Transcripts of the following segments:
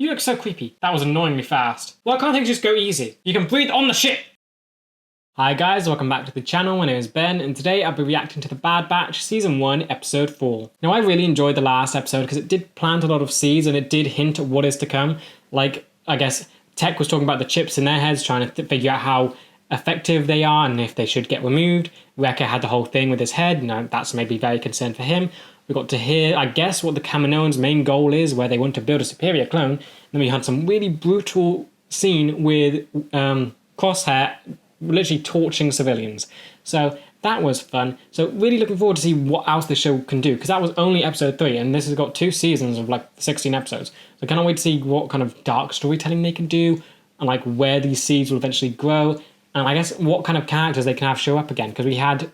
You look so creepy. That was annoyingly fast. Why can't things just go easy? You can breathe on the ship! Hi guys, welcome back to the channel. My name is Ben, and today I'll be reacting to The Bad Batch Season 1, Episode 4. Now I really enjoyed the last episode because it did plant a lot of seeds and it did hint at what is to come. Like, I guess Tech was talking about the chips in their heads, trying to figure out how effective they are and if they should get removed. Wrecker had the whole thing with his head, and that's maybe very concerned for him. We got to hear, I guess, what the Kaminoans' main goal is, where they want to build a superior clone. Then we had some really brutal scene with Crosshair literally torching civilians. So that was fun. So really looking forward to see what else the show can do, because that was only episode 3 and this has got 2 seasons of like 16 episodes. So I cannot wait to see what kind of dark storytelling they can do and like where these seeds will eventually grow, and I guess what kind of characters they can have show up again, because we had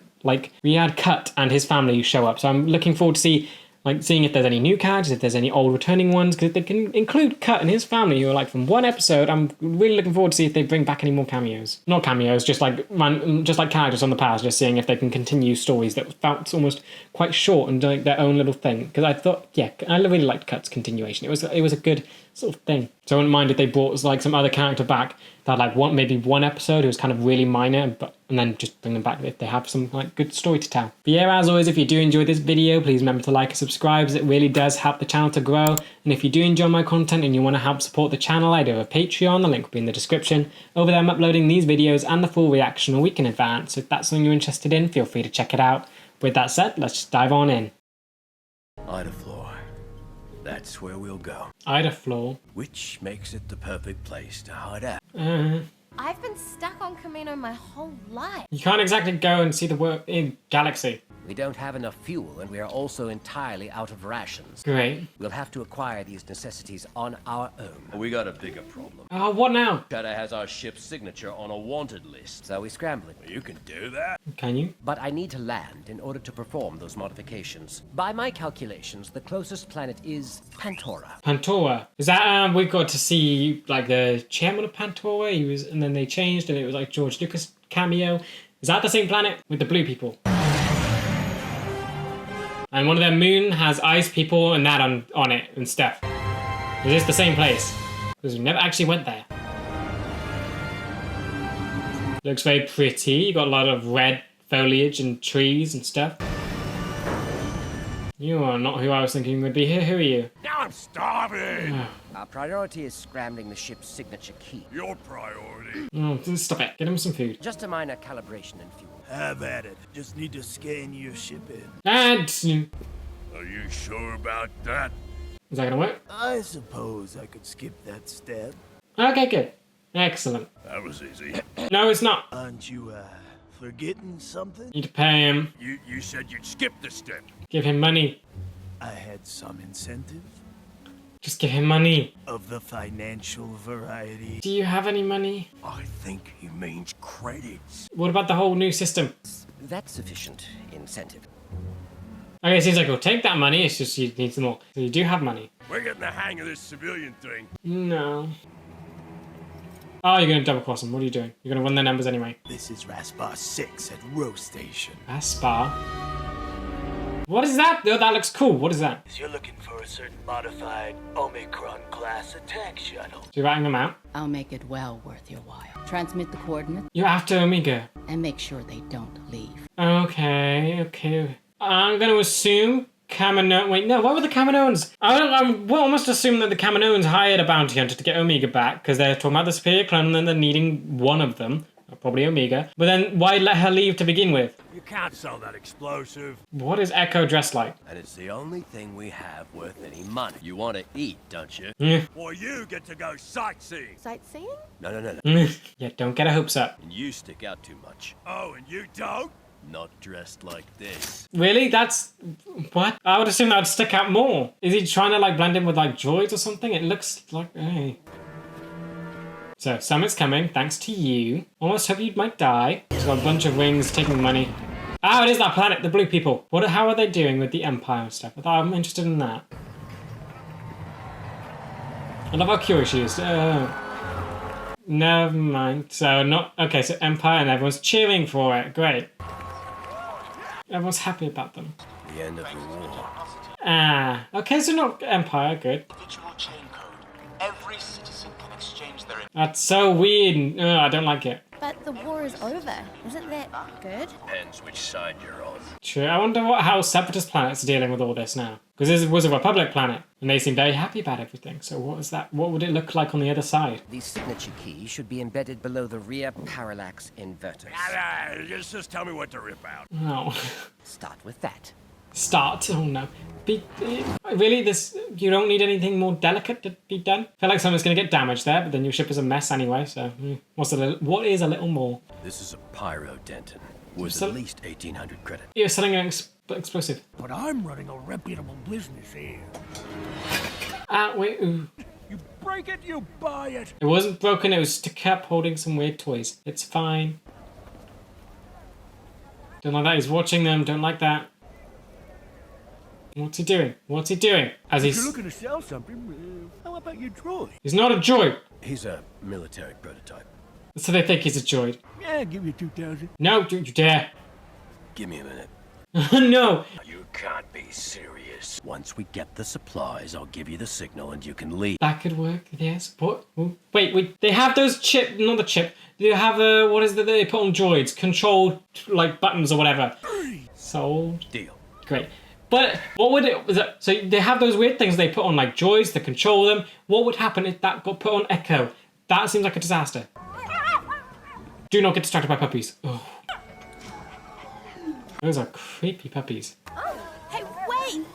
Cut and his family show up. So I'm looking forward to seeing if there's any new characters, if there's any old returning ones, because if they can include Cut and his family who are like from one episode, I'm really looking forward to see if they bring back any more cameos. Not cameos, just like characters on the past, just seeing if they can continue stories that felt almost quite short and doing their own little thing. Because I thought, yeah, I really liked Cut's continuation. It was a good sort of thing. So I wouldn't mind if they brought like some other character back that had like maybe one episode who was kind of really minor, and then just bring them back if they have some like good story to tell. But yeah, as always, if you do enjoy this video, please remember to like and subscribe, as it really does help the channel to grow. And if you do enjoy my content and you want to help support the channel, I do have a Patreon, the link will be in the description. Over there I'm uploading these videos and the full reaction a week in advance, so if that's something you're interested in, feel free to check it out. With that said, let's just dive on in. Ida floor. That's where we'll go. Ida floor. Which makes it the perfect place to hide out. I've been stuck on Kamino my whole life. You can't exactly go and see the world in Galaxy. We don't have enough fuel, and we are also entirely out of rations. Great. We'll have to acquire these necessities on our own. We got a bigger problem. Oh, what now? Shadow has our ship's signature on a wanted list. So we're scrambling. You can do that. Can you? But I need to land in order to perform those modifications. By my calculations, the closest planet is Pantora. Pantora. Is that we got to see like the chairman of Pantora? He was, and then they changed, and it was like George Lucas cameo. Is that the same planet with the blue people? And one of their moon has ice people and that on it and stuff. Is this the same place? Because we never actually went there. Looks very pretty. You got a lot of red foliage and trees and stuff. You are not who I was thinking would be here. Who are you? Now I'm starving. Our priority is scrambling the ship's signature key. Your priority. Oh, stop it. Get him some food. Just a minor calibration and fuel. Have at it. Just need to scan your ship in. And Are you sure about that? is that gonna work? I suppose I could skip that step. Okay, good. Excellent. That was easy. No, it's not. Aren't you, forgetting something? Need to pay him. You said you'd skip the step. Give him money. I had some incentive Just give him money. of the financial variety. Do you have any money? I think he means credits. What about the whole new system? That's sufficient incentive. Okay, it seems like we'll take that money. It's just you need some more. So you do have money. We're getting the hang of this civilian thing. No. Oh, you're gonna double cross them. What are you doing? You're gonna run their numbers anyway. This is Raspar 6 at Row Station. Aspar. What is that? Oh, that looks cool. What is that? You're looking for a certain modified Omicron-class attack shuttle. So you're writing them out. I'll make it well worth your while. Transmit the coordinates You're after Omega. and make sure they don't leave. Okay. I'm gonna assume Kamino. Wait, no. What were the Kaminoans? I will almost assume that the Kaminoans hired a bounty hunter to get Omega back, because they're talking about the superior clone and then they're needing one of them. Probably Omega. But then why let her leave to begin with? You can't sell that explosive. What is Echo dressed like? And it's the only thing we have worth any money. You want to eat, don't you? Yeah. Well, you get to go sightseeing. Sightseeing? No. Yeah, don't get her hopes up. And you stick out too much. Oh, and you don't? Not dressed like this. Really? That's... what? I would assume that would stick out more. Is he trying to like blend in with like droids or something? It looks like... hey. So, Summit's coming, thanks to you. Almost hope you might die. He's got a bunch of wings taking money. Oh, it is that planet, the blue people. How are they doing with the Empire and stuff? I'm interested in that. I love how curious she is. Never mind. So, not... okay, so Empire and everyone's cheering for it. Great. Everyone's happy about them. The end of the war. Ah, okay, so not Empire, good. Digital chain code. Every citizen can exchange their That's so weird. I don't like it. But the war is over. Isn't that good? Depends which side you're on. True. I wonder how Separatist planets are dealing with all this now. Because this was a Republic planet, and they seem very happy about everything. So what is that? What would it look like on the other side? The signature key should be embedded below the rear parallax inverters. Just tell me what to rip out. Oh. Start with that. Start. Oh no. Really? You don't need anything more delicate to be done? I feel like something's going to get damaged there, but then your ship is a mess anyway, so what is a little more? This is a pyro Denton. Worth at least 1,800 credit. You're selling an explosive. But I'm running a reputable business here. Wait, ooh. You break it, you buy it. It wasn't broken, it was just kept holding some weird toys. It's fine. Don't like that, he's watching them, don't like that. What's he doing? What's he doing? As If you're looking to sell something, how about your droid? He's not a droid! He's a military prototype. So they think he's a droid. Yeah, give you 2,000. No, don't you dare. Give me a minute. No! You can't be serious. Once we get the supplies, I'll give you the signal and you can leave. That could work, yes. What? Wait, they have those not the chip. They have what is it that they put on droids? Control, like, buttons or whatever. Sold. Deal. Great. But what would so they have those weird things they put on like droids to control them. What would happen if that got put on Echo? That seems like a disaster. Do not get distracted by puppies. Ugh. Those are creepy puppies. Oh, hey, wait!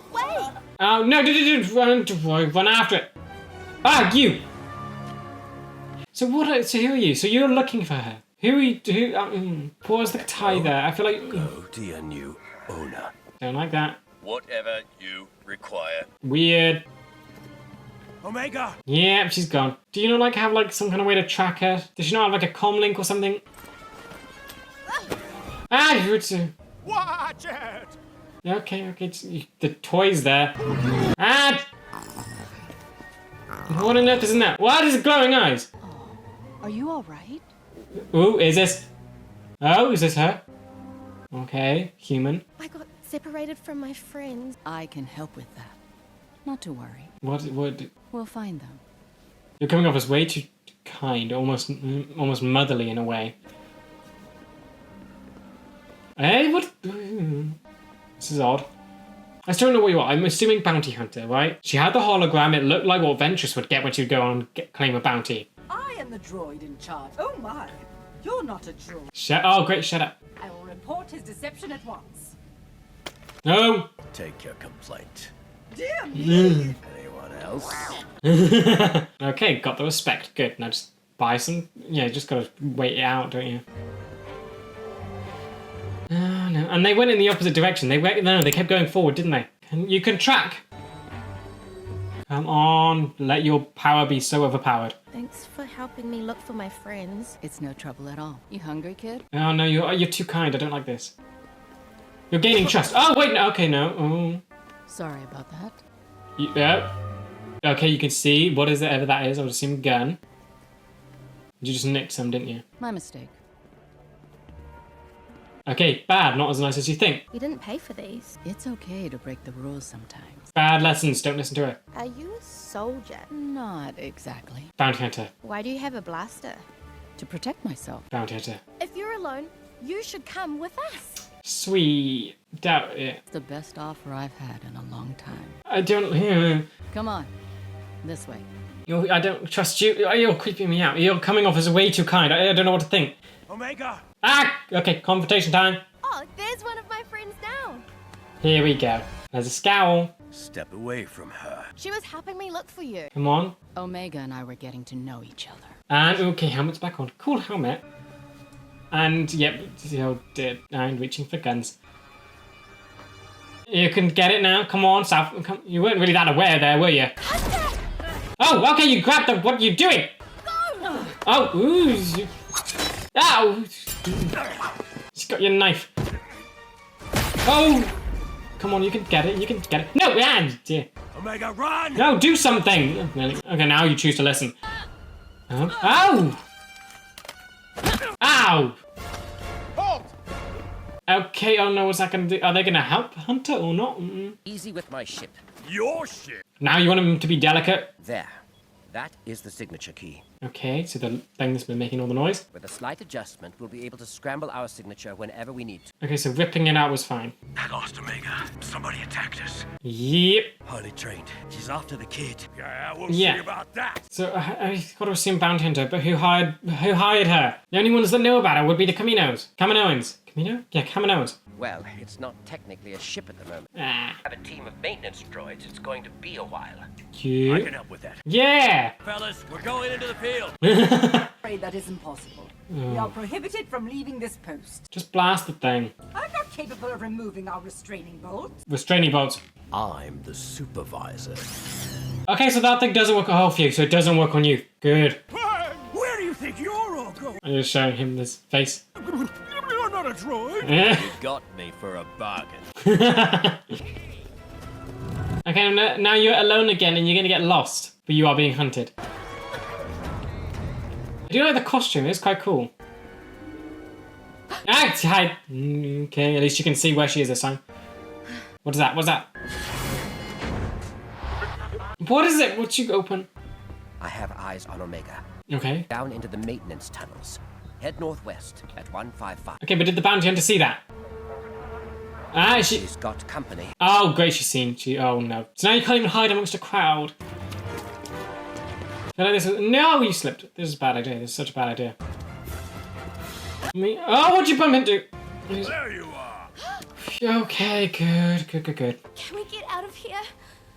Oh no! Run after it! Ah, you! So what? So who are you? So you're looking for her? Who are you? Pause the tie there. I feel like. Go to your new owner. Don't like that. Whatever you require. Weird. Omega! Yeah, she's gone. Do you not like have like some kind of way to track her? Does she not have like a comm link or something? Watch it! Okay. The toy's there. What on earth is in that? What is glowing eyes? Are you all right? Ooh, is this? Oh, is this her? Okay, human. I got separated from my friends. I can help with that. Not to worry. What? We'll find them. You're coming off as way too kind, almost motherly in a way. Hey, what? This is odd. I still don't know what you are. I'm assuming bounty hunter, right? She had the hologram. It looked like what Ventress would get when she'd go on and claim a bounty. I am the droid in charge. Oh my, you're not a droid. Oh, great, shut up. I will report his deception at once. No. Take your complaint. Dear me. Anyone else? Okay, got the respect. Good. Now just buy some. Yeah, just gotta wait it out, don't you? Oh, no. And they went in the opposite direction. They kept going forward, didn't they? You can track. Come on, let your power be so overpowered. Thanks for helping me look for my friends. It's no trouble at all. You hungry, kid? Oh no, you're too kind. I don't like this. You're gaining trust. Oh wait, no, okay, no. Oh. Sorry about that. Yeah. Okay, you can see whatever that is. I would assume a gun. You just nicked some, didn't you? My mistake. Okay, bad. Not as nice as you think. You didn't pay for these. It's okay to break the rules sometimes. Bad lessons. Don't listen to her. Are you a soldier? Not exactly. Bounty hunter. Why do you have a blaster? To protect myself. Bounty hunter. If you're alone, you should come with us. Sweet. Doubt it. It's the best offer I've had in a long time. I don't. Come on. This way. I don't trust you. You're creeping me out. You're coming off as way too kind. I don't know what to think. Omega! Okay, confrontation time. Oh, there's one of my friends now. Here we go. There's a scowl. Step away from her. She was helping me look for you. Come on. Omega and I were getting to know each other. And, okay, helmet's back on. Cool helmet. And, yep, and reaching for guns. You can get it now. Come on, South. You weren't really that aware there, were you? Oh, okay, you grabbed them. What are you doing? Go! Oh, ooh. Ow! She's got your knife. Oh! Come on, you can get it. You can get it. No, dear. Omega, run! No, do something. Okay, now you choose to listen. Ow! Ow! Halt! Okay, oh no, what's that gonna do? Are they gonna help Hunter or not? Easy with my ship. Your shit! Now you want him to be delicate? There. That is the signature key. Okay, so the thing that's been making all the noise. With a slight adjustment, we'll be able to scramble our signature whenever we need to. Okay, so ripping it out was fine. I lost Omega. Somebody attacked us. Yep. Highly trained. She's after the kid. Yeah, we'll Yeah. see about that. So I got to assume bounty hunter, but who hired her? The only ones that know about her would be the Kaminoans. Camino? Yeah, Kaminoans. Well, it's not technically a ship at the moment. Ah. I have a team of maintenance droids. It's going to be a while. I Cute. can help with that. Yeah. Fellas, we're going into the field. Afraid that is impossible. We are prohibited from leaving this post. Just blast the thing. I'm not capable of removing our restraining bolts. Restraining bolts. I'm the supervisor. Okay, so that thing doesn't work. Oh, phew, so it doesn't work on you. Good. Where do you think you're all going? I'm just showing him this face. You're not a droid. You got me for a bargain. Okay, now you're alone again and you're gonna get lost, but you are being hunted. I do like the costume, it's quite cool. Act! Hi! Okay, at least you can see where she is this time. What is that? What's that? What is it? What'd you open? I have eyes on Omega. Okay. Down into the maintenance tunnels. Head northwest at 155. Okay, but did the bounty hunter see that? Ah, She's got company. Oh, great, she's seen. Oh, no. So now you can't even hide amongst a crowd. I feel like this is... No, you slipped. This is a bad idea. This is such a bad idea. Oh, what'd you bump into? There you are. Okay, good. Can we get out of here?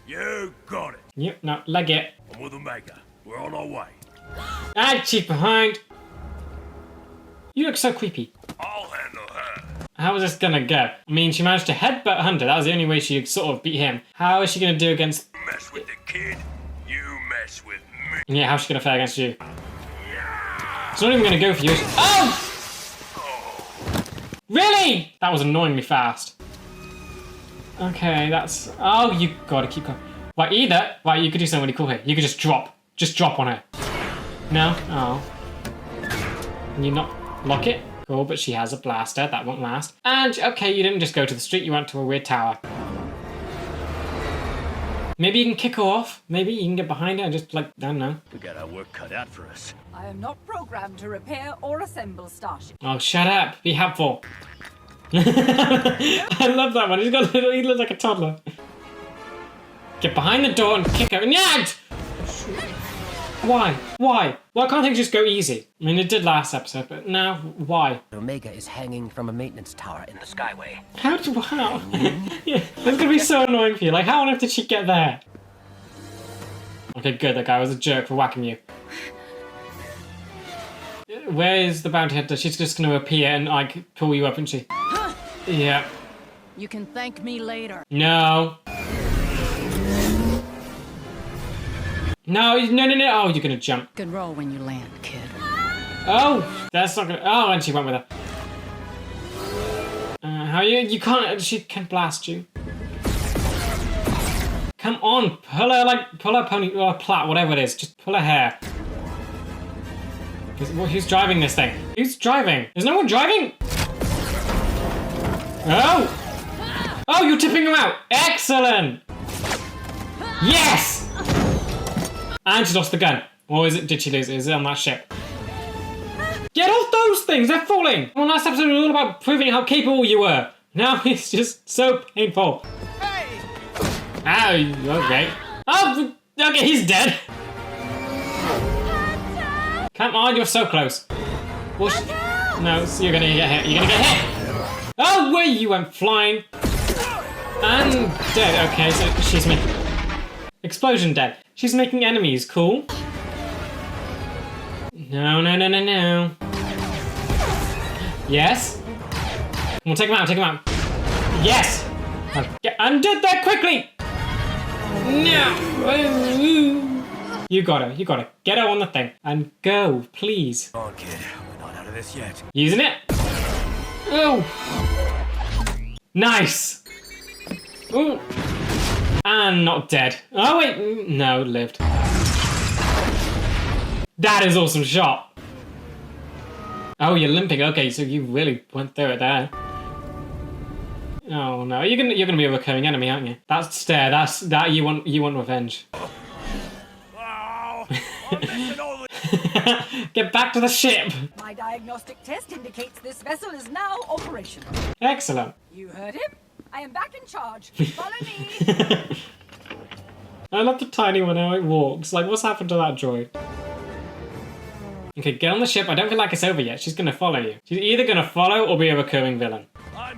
You got it. Yep, no, leg it. I'm with Omega. We're on our way. Ah, she's behind. You look so creepy. I'll handle her. How is this gonna go? I mean, she managed to headbutt Hunter. That was the only way she could sort of beat him. How is she gonna do against... Mess with the kid, you mess with me. Yeah, how's she gonna fare against you? It's not even gonna go for you. Oh! Really? That was annoying me fast. Okay, that's... Oh, you gotta keep going. Right, you could do something really cool here. You could just drop. Just drop on her. No? Oh. Can you not lock it? Cool, but she has a blaster. That won't last. And, okay, you didn't just go to the street. You went to a weird tower. Maybe you can kick her off. Maybe you can get behind her and just, like, I don't know. We got our work cut out for us. I am not programmed to repair or assemble starships. Oh, shut up. Be helpful. I love that one. He looks like a toddler. Get behind the door and kick her. Yeah! Why? Why can't things just go easy? I mean, it did last episode, but now, why? Omega is hanging from a maintenance tower in the skyway. How? Yeah, that's gonna be so annoying for you. Like, how on earth did she get there? Okay, good. That guy was a jerk for whacking you. Where is the bounty hunter? She's just gonna appear and, like, pull you up, isn't she? Yeah. You can thank me later. No. No. Oh, you're gonna jump. Good roll when you land, kid. Oh, that's not gonna... Oh, and she went with her. How you can't... She can blast you. Come on, pull her pony... or plait, whatever it is. Just pull her hair. Who's driving this thing? Who's driving? Is no one driving? Oh! Oh, you're tipping him out! Excellent! Yes! And she lost the gun. Or did she lose it? Is it on that ship? Get off those things! They're falling! Well, last episode was all about proving how capable you were. Now it's just so painful. Hey! Ow, okay. Oh, okay, he's dead. Come on, you're so close. Well, no, so you're gonna get hit. You're gonna get hit. Oh, wait, you went flying. And dead. Okay, so she's making... Explosion dead. She's making enemies. Cool. No. Yes. We'll take him out. Yes. Get undid that quickly. No. You got her. Get her on the thing and go, please. Come on, kid. We're not out of this yet. Using it. Oh. Nice. Ooh. And not dead. Oh, wait. No, lived. That is awesome shot. Oh, you're limping. Okay, so you really went through it there. Oh no, you're gonna be a recurring enemy, aren't you? That stare. That you want revenge. Oh. I'm missing all the... Get back to the ship. My diagnostic test indicates this vessel is now operational. Excellent. You heard him? I am back in charge. Follow me. I love the tiny one how it walks. Like, what's happened to that droid? Okay, get on the ship. I don't feel like it's over yet. She's gonna follow you. She's either gonna follow or be a recurring villain. I'm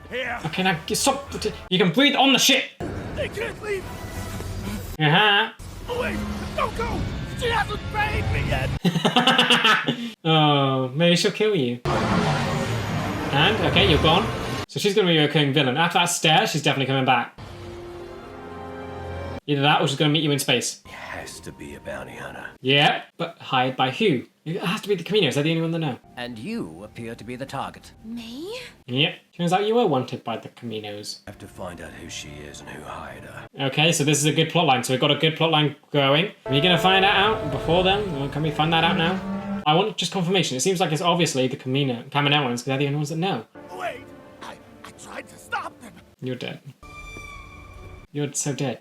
here. Okay, now stop. You can breathe on the ship. They can't leave. Uh-huh. Oh, wait. Don't go. She hasn't paid me yet. Oh, maybe she'll kill you. And, okay, you're gone. So she's gonna be a recurring villain. After that stare, she's definitely coming back. Either that or she's gonna meet you in space. Has to be a bounty hunter. Yeah, but hired by who? It has to be the Caminos. They're the only one that know. And you appear to be the target. Me? Yep. Turns out you were wanted by the Caminos. Have to find out who she is and who hired her. Okay, so this is a good plotline. So we've got a good plotline going. Are you gonna find that out before then? Or can we find that out now? I want just confirmation. It seems like it's obviously the Caminoans, because they're the only ones that know. Wait. I tried to stop them. You're dead. You're so dead.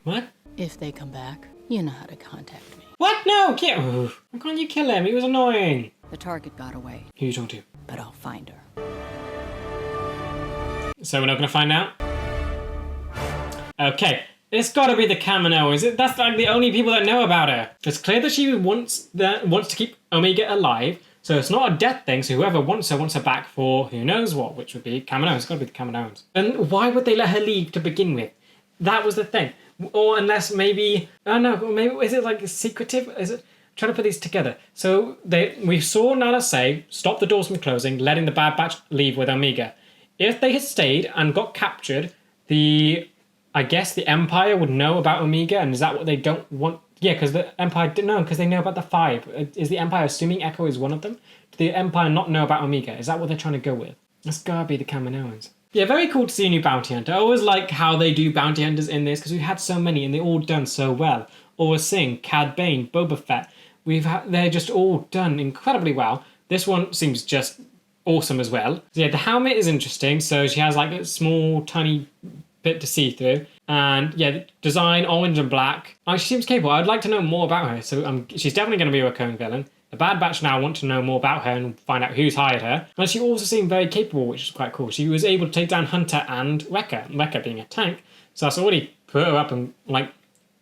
What? If they come back, you know how to contact me. What? No, kill. Why can't you kill him? He was annoying. The target got away, Who you talking but I'll find her. to? So we're not gonna find out? Okay. It's gotta be the Kaminoans. That's like the only people that know about her. It's clear that she wants to keep Omega alive, so it's not a death thing, so whoever wants her back for who knows what, which would be Kaminoans. It's gotta be the Kaminoans. And why would they let her leave to begin with? That was the thing. Or unless maybe, I don't know, maybe, is it like secretive? Is it? I'm trying to put these together. So we saw Nala say, stop the doors from closing, letting the Bad Batch leave with Omega. If they had stayed and got captured, I guess the Empire would know about Omega, and is that what they don't want? Yeah, because the Empire didn't know, because they know about the 5. Is the Empire assuming Echo is one of them? Do the Empire not know about Omega? Is that what they're trying to go with? It's gotta be the Kaminoans. Yeah, very cool to see a new bounty hunter. I always like how they do bounty hunters in this, because we've had so many, and they're all done so well. Aura Singh, Cad Bane, Boba Fett. They're just all done incredibly well. This one seems just awesome as well. So yeah, the helmet is interesting. So she has like a small, tiny bit to see through, and yeah, design orange and black. She seems capable. I'd like to know more about her, so she's definitely going to be a recurring villain. The Bad Batch now want to know more about her and find out who's hired her. And she also seemed very capable, which is quite cool. She was able to take down Hunter and Wrecker, Wrecker being a tank, so that's already put her up and like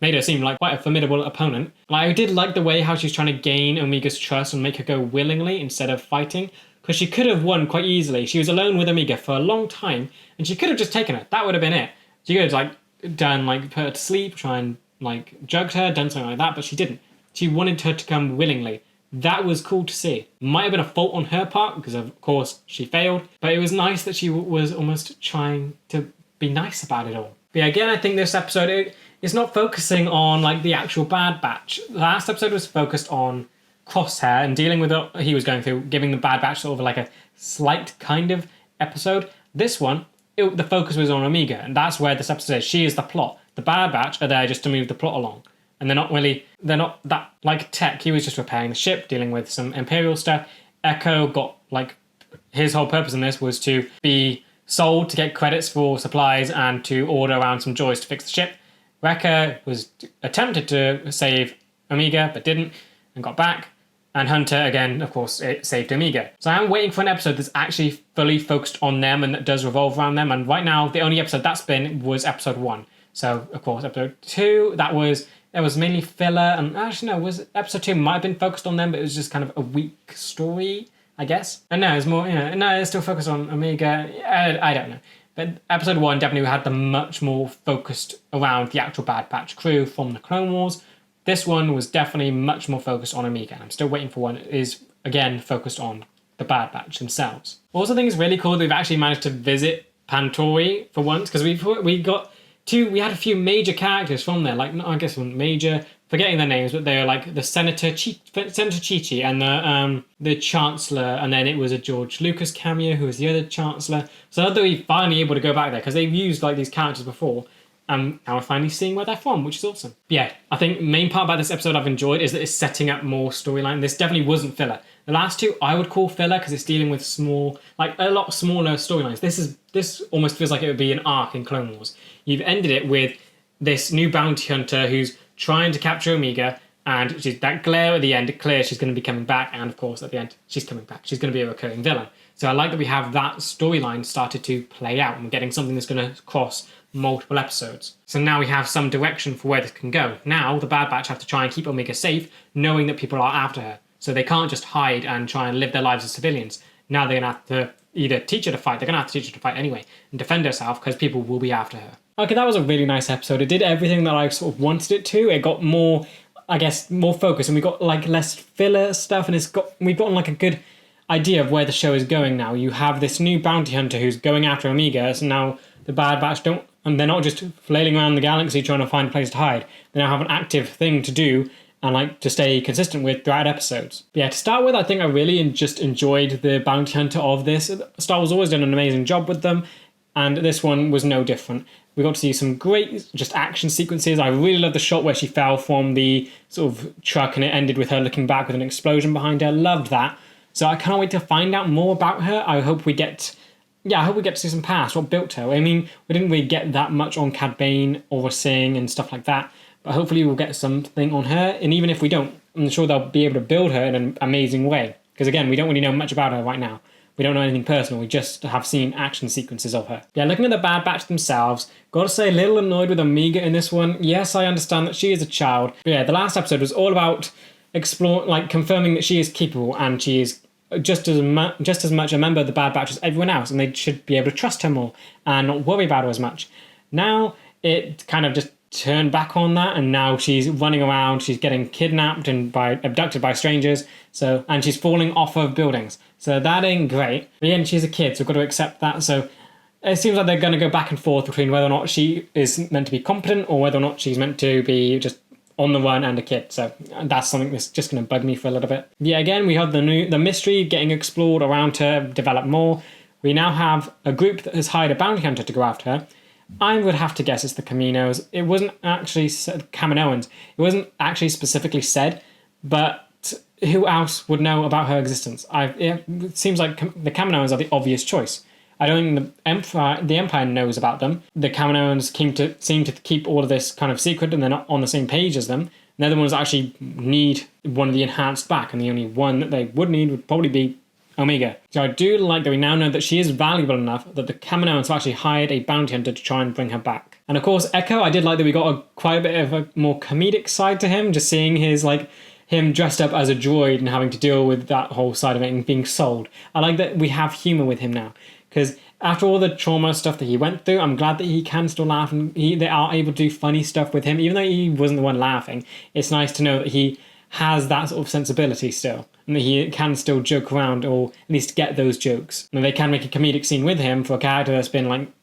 made her seem like quite a formidable opponent. I did like the way how she's trying to gain Omega's trust and make her go willingly instead of fighting, because she could have won quite easily. She was alone with Omega for a long time, and she could have just taken her. That would have been it. She could have like done like put her to sleep, try and like drugged her, done something like that, but she didn't. She wanted her to come willingly. That was cool to see. Might have been a fault on her part, because of course she failed, but it was nice that she was almost trying to be nice about it all. But yeah, again, I think this episode is not focusing on like the actual Bad Batch. The last episode was focused on Crosshair and dealing with what he was going through, giving the Bad Batch sort of like a slight kind of episode. This one, the focus was on Omega, and that's where this episode is. She is the plot. The Bad Batch are there just to move the plot along. And they're not that, like Tech, he was just repairing the ship, dealing with some Imperial stuff. Echo got, like, his whole purpose in this was to be sold to get credits for supplies and to order around some droids to fix the ship. Wrecker was attempted to save Omega, but didn't, and got back. And Hunter, again, of course, it saved Omega. So I'm waiting for an episode that's actually fully focused on them and that does revolve around them. And right now, the only episode that's been was episode 1. So, of course, episode 2, it was mainly filler, and actually no, episode 2 might have been focused on them, but it was just kind of a weak story, I guess. And no, it's more, it's still focused on Omega. I don't know. But episode 1 definitely had the much more focused around the actual Bad Batch crew from the Clone Wars. This one was definitely much more focused on Omega. I'm still waiting for one that is, again, focused on the Bad Batch themselves. Also, I think it's really cool that we've actually managed to visit Pantori for once, because we had a few major characters from there, like, I guess major, forgetting their names, but they were like the Senator Chi-Chi and the Chancellor, and then it was a George Lucas cameo, who was the other Chancellor. So I thought we finally able to go back there, because they've used like these characters before, and now we're finally seeing where they're from, which is awesome. But yeah, I think main part about this episode I've enjoyed is that it's setting up more storyline. This definitely wasn't filler. The last 2 I would call filler, because it's dealing with a lot smaller storylines. This almost feels like it would be an arc in Clone Wars. You've ended it with this new bounty hunter who's trying to capture Omega, and she's that glare at the end, clear she's going to be coming back, and of course at the end she's coming back. She's going to be a recurring villain. So I like that we have that storyline started to play out, and we're getting something that's going to cross multiple episodes. So now we have some direction for where this can go. Now the Bad Batch have to try and keep Omega safe, knowing that people are after her. So they can't just hide and try and live their lives as civilians. Now they're going to have to either teach her to fight, they're going to have to teach her to fight anyway, and defend herself, because people will be after her. Okay, that was a really nice episode. It did everything that I sort of wanted it to. It got more, I guess, more focus, and we got like less filler stuff, and we've gotten like a good idea of where the show is going now. You have this new bounty hunter who's going after Omega, so now the Bad Batch and they're not just flailing around the galaxy trying to find a place to hide. They now have an active thing to do and like to stay consistent with throughout episodes. But yeah, to start with, I think I really just enjoyed the bounty hunter of this. Star Wars always done an amazing job with them, and this one was no different. We got to see some great just action sequences. I really love the shot where she fell from the sort of truck and it ended with her looking back with an explosion behind her. Loved that. So I can't wait to find out more about her. I hope we get to see some past, what built her. I mean, we didn't really get that much on Cad Bane or Singh and stuff like that, but hopefully we'll get something on her. And even if we don't, I'm sure they'll be able to build her in an amazing way. Because again, we don't really know much about her right now. We don't know anything personal, we just have seen action sequences of her. Yeah, looking at the Bad Batch themselves, gotta say, a little annoyed with Omega in this one. Yes, I understand that she is a child, but yeah, the last episode was all about confirming that she is capable, and she is just as much a member of the Bad Batch as everyone else, and they should be able to trust her more and not worry about her as much. Now, it kind of just turned back on that, and now she's running around, she's getting kidnapped and abducted by strangers, and she's falling off of buildings. So that ain't great. But again, she's a kid, so we've got to accept that. So it seems like they're going to go back and forth between whether or not she is meant to be competent or whether or not she's meant to be just on the run and a kid. So that's something that's just going to bug me for a little bit. Yeah, again, we have the mystery getting explored around her, develop more. We now have a group that has hired a bounty hunter to go after her. I would have to guess it's the Caminos. It wasn't actually Kaminoans. It wasn't actually specifically said, but who else would know about her existence? It seems like the Kaminoans are the obvious choice. I don't think the Empire knows about them. The Kaminoans seem to keep all of this kind of secret, and they're not on the same page as them. And they're the ones that actually need one of the enhanced back, and the only one that they would need would probably be Omega. So I do like that we now know that she is valuable enough that the Kaminoans have actually hired a bounty hunter to try and bring her back. And of course, Echo, I did like that we got quite a bit of a more comedic side to him, just seeing him dressed up as a droid and having to deal with that whole side of it and being sold. I like that we have humour with him now, because after all the trauma stuff that he went through, I'm glad that he can still laugh, and they are able to do funny stuff with him. Even though he wasn't the one laughing, it's nice to know that he has that sort of sensibility still, and that he can still joke around, or at least get those jokes. And they can make a comedic scene with him for a character that's been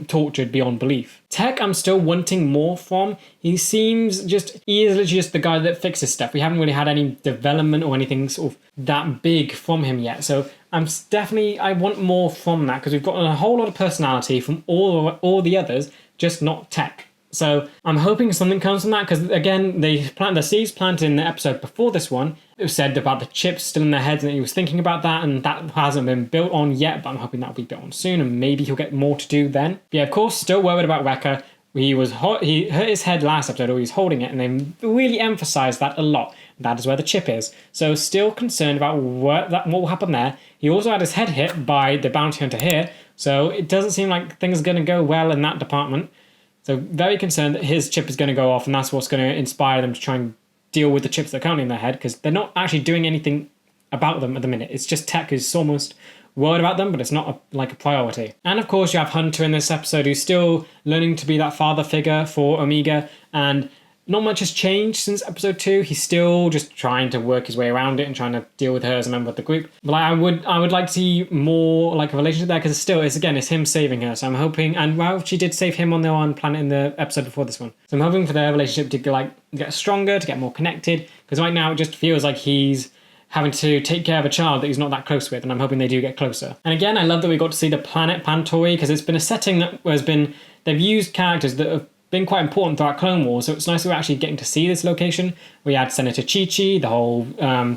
tortured beyond belief. Tech, I'm still wanting more from. He is literally just the guy that fixes stuff. We haven't really had any development or anything sort of that big from him yet. So I want more from that, because we've got a whole lot of personality from all the others, just not Tech. So I'm hoping something comes from that, because again, they plant the seeds planted in the episode before this one. It was said about the chips still in their heads, and he was thinking about that, and that hasn't been built on yet, but I'm hoping that'll be built on soon, and maybe he'll get more to do then. But yeah, of course, still worried about Wrecker. He hurt his head last episode, or he was holding it, and they really emphasised that a lot. That is where the chip is. So still concerned about what will happen there. He also had his head hit by the bounty hunter here, so it doesn't seem like things are going to go well in that department. So very concerned that his chip is going to go off, and that's what's going to inspire them to try and deal with the chips that are currently in their head, because they're not actually doing anything about them at the minute. It's just Tech who's almost worried about them, but it's not a priority. And of course you have Hunter in this episode, who's still learning to be that father figure for Omega, and not much has changed since episode 2. He's still just trying to work his way around it and trying to deal with her as a member of the group. But I would like to see more a relationship there, because it's him saving her. So I'm hoping, and she did save him on their own planet in the episode before this one. So I'm hoping for their relationship to get stronger, to get more connected, because right now it just feels like he's having to take care of a child that he's not that close with, and I'm hoping they do get closer. And again, I love that we got to see the planet Pantori, because it's been a setting that they've used characters that have been quite important throughout Clone Wars, so it's nice that we're actually getting to see this location. We had Senator Chi-Chi, the whole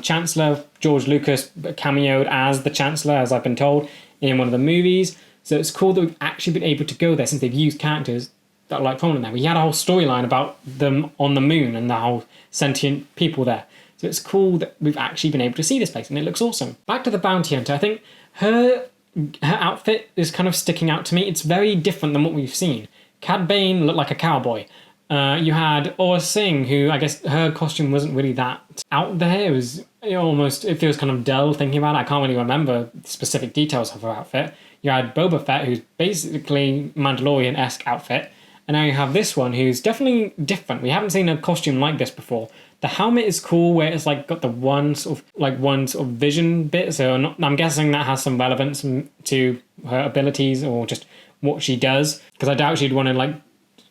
Chancellor. George Lucas cameoed as the Chancellor, as I've been told, in one of the movies. So it's cool that we've actually been able to go there, since they've used characters that like prominent there. We had a whole storyline about them on the moon and the whole sentient people there. So it's cool that we've actually been able to see this place, and it looks awesome. Back to the bounty hunter. I think her outfit is kind of sticking out to me. It's very different than what we've seen. Cad Bane looked like a cowboy. You had Aura Singh, who I guess her costume wasn't really that out there. It was almost, it feels kind of dull thinking about it. I can't really remember the specific details of her outfit. You had Boba Fett, who's basically Mandalorian-esque outfit. And now you have this one, who's definitely different. We haven't seen a costume like this before. The helmet is cool, where it's like got the one sort of vision bit. So I'm guessing that has some relevance to her abilities or just what she does. Because I doubt she'd want to like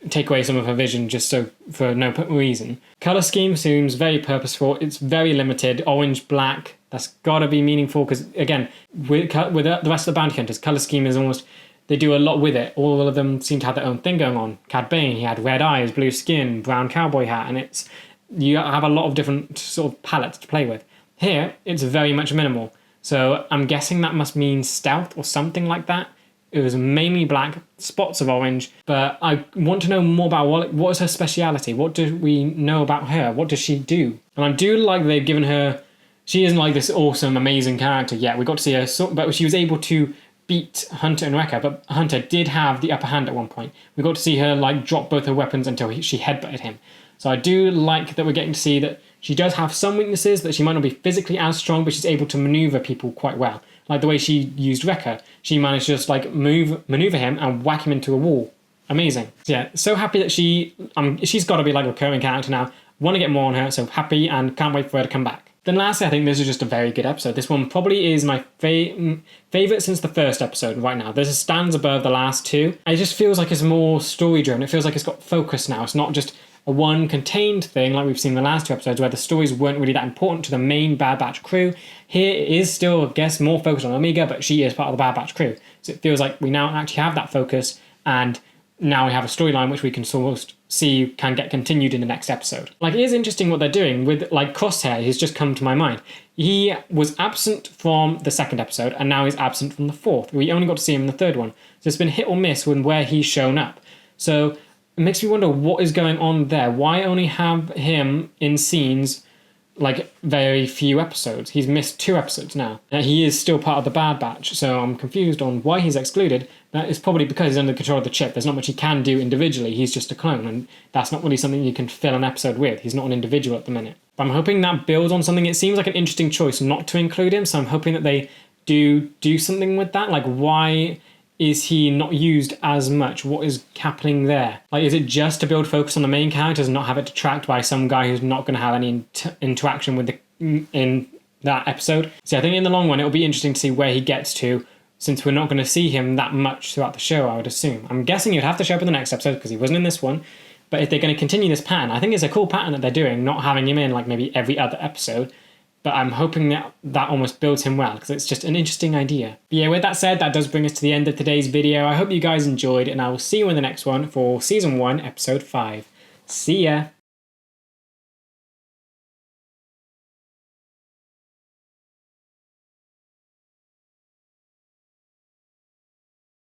take away some of her vision just so for no reason. Color scheme seems very purposeful. It's very limited. Orange, black. That's got to be meaningful because again, with the rest of the bounty hunters, color scheme is almost, they do a lot with it. All of them seem to have their own thing going on. Cad Bane, he had red eyes, blue skin, brown cowboy hat, and it's, you have a lot of different sort of palettes to play with. Here, it's very much minimal. So I'm guessing that must mean stealth or something like that. It was mainly black, spots of orange, but I want to know more about what is her speciality? What do we know about her? What does she do? And I do like they've given her, she isn't like this awesome, amazing character yet. We got to see her, but she was able to beat Hunter and Wrecker, but Hunter did have the upper hand at one point. We got to see her like drop both her weapons until she headbutted him. So I do like that we're getting to see that she does have some weaknesses, that she might not be physically as strong, but she's able to maneuver people quite well. Like the way she used Wrecker. She managed to just like maneuver him and whack him into a wall. Amazing. So yeah, so happy that she's got to be like a recurring character now. Want to get more on her, so happy and can't wait for her to come back. Then lastly, I think this is just a very good episode. This one probably is my favourite since the first episode right now. This stands above the last two. It just feels like it's more story-driven. It feels like it's got focus now. It's not just a one contained thing like we've seen in the last two episodes where the stories weren't really that important to the main Bad Batch crew. Here it is still, I guess, more focused on Omega, but she is part of the Bad Batch crew. So it feels like we now actually have that focus, and now we have a storyline which we can sort of see can get continued in the next episode. Like, it is interesting what they're doing with, like, Crosshair. He's just come to my mind. He was absent from the second episode, and now he's absent from the fourth. We only got to see him in the third one. So it's been hit or miss with where he's shown up. So it makes me wonder what is going on there. Why only have him in scenes like very few episodes? He's missed 2 episodes now. He is still part of the Bad Batch, so I'm confused on why he's excluded. That is probably because he's under control of the chip. There's not much he can do individually. He's just a clone, and that's not really something you can fill an episode with. He's not an individual at the minute. But I'm hoping that builds on something. It seems like an interesting choice not to include him, so I'm hoping that they do something with that. Like, why is he not used as much? What is happening there? Like, is it just to build focus on the main characters and not have it detract by some guy who's not going to have any interaction with in that episode? So I think in the long run, it'll be interesting to see where he gets to, since we're not going to see him that much throughout the show, I would assume. I'm guessing he'd have to show up in the next episode because he wasn't in this one. But if they're going to continue this pattern, I think it's a cool pattern that they're doing, not having him in like maybe every other episode. But I'm hoping that almost builds him well, because it's just an interesting idea. But yeah, with that said, that does bring us to the end of today's video. I hope you guys enjoyed, and I will see you in the next one for Season 1, Episode 5. See ya!